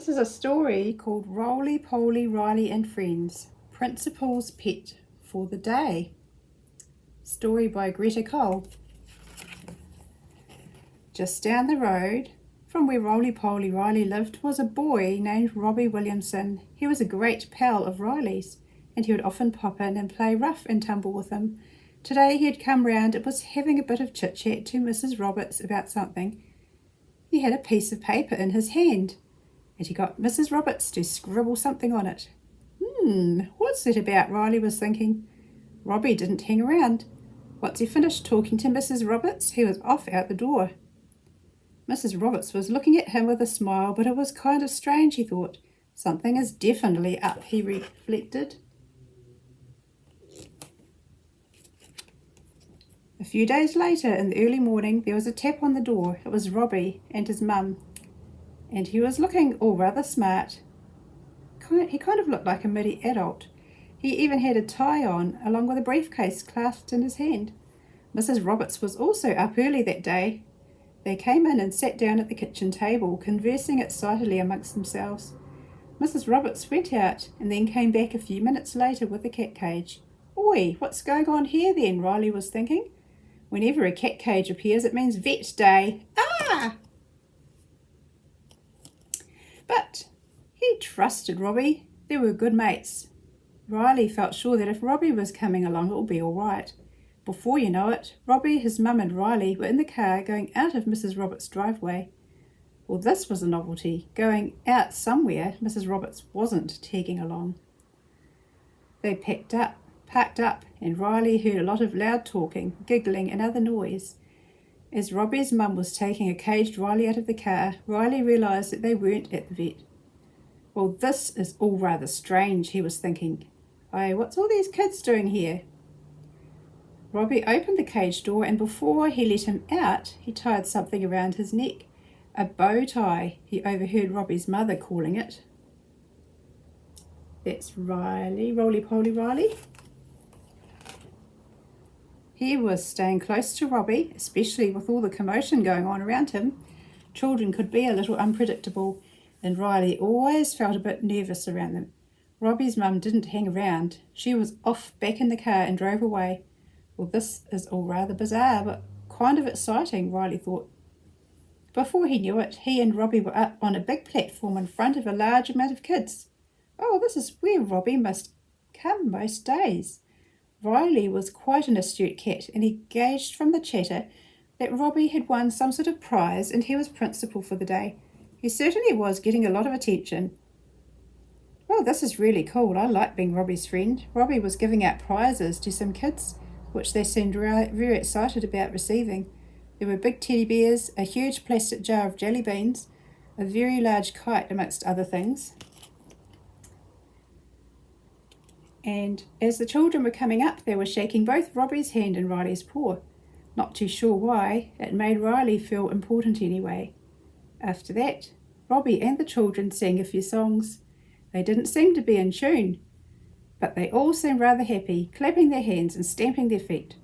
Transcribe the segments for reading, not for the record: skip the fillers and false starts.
This is a story called Roly Poly Riley and Friends, Principal's Pet for the Day. Story by Greta Cole. Just down the road from where Roly Poly Riley lived was a boy named Robbie Williamson. He was a great pal of Riley's, and he would often pop in and play rough and tumble with him. Today he had come round and was having a bit of chit-chat to Mrs. Roberts about something. He had a piece of paper in his hand, and he got Mrs. Roberts to scribble something on it. What's that about? Riley was thinking. Robbie didn't hang around. Once he finished talking to Mrs. Roberts, he was off out the door. Mrs. Roberts was looking at him with a smile, but it was kind of strange, he thought. Something is definitely up, he reflected. A few days later, in the early morning, there was a tap on the door. It was Robbie and his mum, and he was looking all rather smart. He kind of looked like a midi adult. He even had a tie on, along with a briefcase clasped in his hand. Mrs. Roberts was also up early that day. They came in and sat down at the kitchen table, conversing excitedly amongst themselves. Mrs. Roberts went out and then came back a few minutes later with a cat cage. Oi, what's going on here then? Riley was thinking. Whenever a cat cage appears, it means vet day. Ah! But he trusted Robbie. They were good mates. Riley felt sure that if Robbie was coming along, it would be all right. Before you know it, Robbie, his mum and Riley were in the car going out of Mrs. Roberts' driveway. Well, this was a novelty, going out somewhere Mrs. Roberts wasn't tagging along. They parked up, and Riley heard a lot of loud talking, giggling and other noise. As Robbie's mum was taking a caged Riley out of the car, Riley realised that they weren't at the vet. Well, this is all rather strange, he was thinking. What's all these kids doing here? Robbie opened the cage door, and before he let him out, he tied something around his neck. A bow tie, he overheard Robbie's mother calling it. That's Riley, Roly Poly Riley. He was staying close to Robbie, especially with all the commotion going on around him. Children could be a little unpredictable, and Riley always felt a bit nervous around them. Robbie's mum didn't hang around. She was off back in the car and drove away. Well, this is all rather bizarre, but kind of exciting, Riley thought. Before he knew it, he and Robbie were up on a big platform in front of a large amount of kids. Oh, this is where Robbie must come most days. Riley was quite an astute cat, and he gauged from the chatter that Robbie had won some sort of prize and he was principal for the day. He certainly was getting a lot of attention. Oh, this is really cool. I like being Robbie's friend. Robbie was giving out prizes to some kids, which they seemed very excited about receiving. There were big teddy bears, a huge plastic jar of jelly beans, a very large kite, amongst other things. And as the children were coming up, they were shaking both Robbie's hand and Riley's paw. Not too sure why, it made Riley feel important anyway. After that, Robbie and the children sang a few songs. They didn't seem to be in tune, but they all seemed rather happy, clapping their hands and stamping their feet.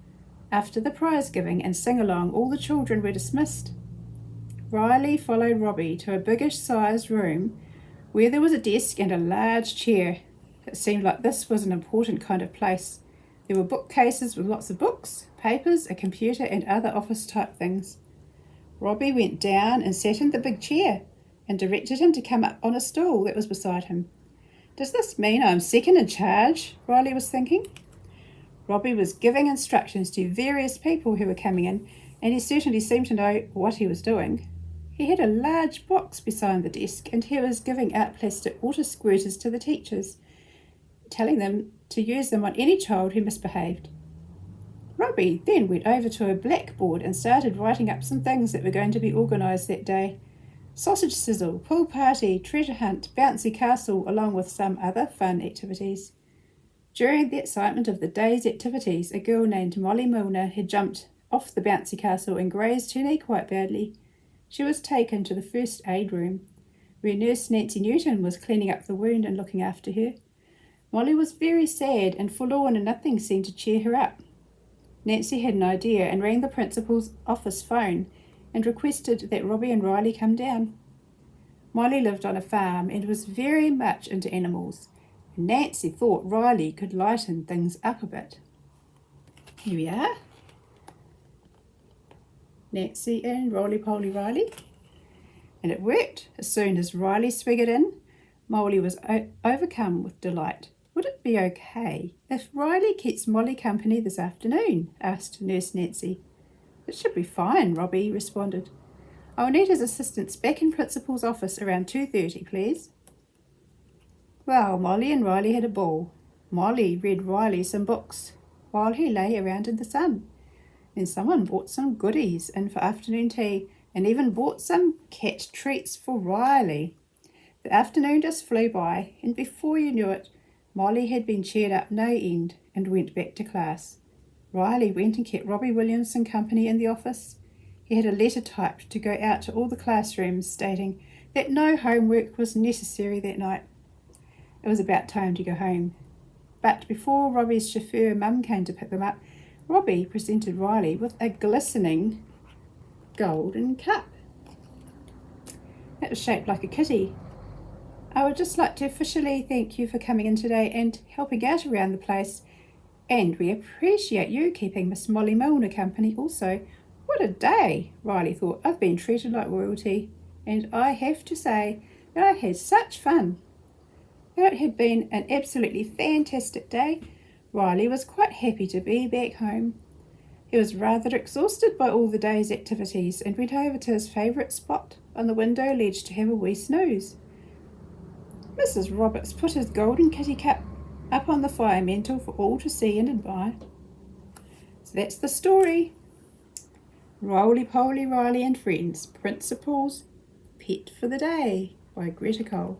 After the prize giving and sing-along, all the children were dismissed. Riley followed Robbie to a biggish-sized room where there was a desk and a large chair. It seemed like this was an important kind of place. There were bookcases with lots of books, papers, a computer, and other office-type things. Robbie went down and sat in the big chair and directed him to come up on a stool that was beside him. Does this mean I'm second in charge? Riley was thinking. Robbie was giving instructions to various people who were coming in, and he certainly seemed to know what he was doing. He had a large box beside the desk, and he was giving out plastic water squirters to the teachers, telling them to use them on any child who misbehaved. Robbie then went over to a blackboard and started writing up some things that were going to be organised that day. Sausage sizzle, pool party, treasure hunt, bouncy castle, along with some other fun activities. During the excitement of the day's activities, a girl named Molly Milner had jumped off the bouncy castle and grazed her knee quite badly. She was taken to the first aid room, where Nurse Nancy Newton was cleaning up the wound and looking after her. Molly was very sad and forlorn, and nothing seemed to cheer her up. Nancy had an idea and rang the principal's office phone and requested that Robbie and Riley come down. Molly lived on a farm and was very much into animals. Nancy thought Riley could lighten things up a bit. Here we are. Nancy and Roly Poly Riley. And it worked. As soon as Riley swiggered in, Molly was overcome with delight. Would it be okay if Riley keeps Molly company this afternoon? Asked Nurse Nancy. It should be fine, Robbie responded. I'll need his assistance back in Principal's office around 2:30, please. Well, Molly and Riley had a ball. Molly read Riley some books while he lay around in the sun. Then someone brought some goodies in for afternoon tea and even bought some cat treats for Riley. The afternoon just flew by, and before you knew it, Molly had been cheered up no end and went back to class. Riley went and kept Robbie Williamson company in the office. He had a letter typed to go out to all the classrooms stating that no homework was necessary that night. It was about time to go home. But before Robbie's chauffeur mum came to pick them up, Robbie presented Riley with a glistening golden cup. It was shaped like a kitty. I would just like to officially thank you for coming in today and helping out around the place. And we appreciate you keeping Miss Molly Milner company also. What a day, Riley thought. I've been treated like royalty, and I have to say that I had such fun. Though it had been an absolutely fantastic day, Riley was quite happy to be back home. He was rather exhausted by all the day's activities and went over to his favourite spot on the window ledge to have a wee snooze. Mrs. Roberts put his golden kitty cup up on the fire mantel for all to see and admire. So that's the story. Roly Poly Riley and Friends, Principal's Pet for the Day by Greta Cole.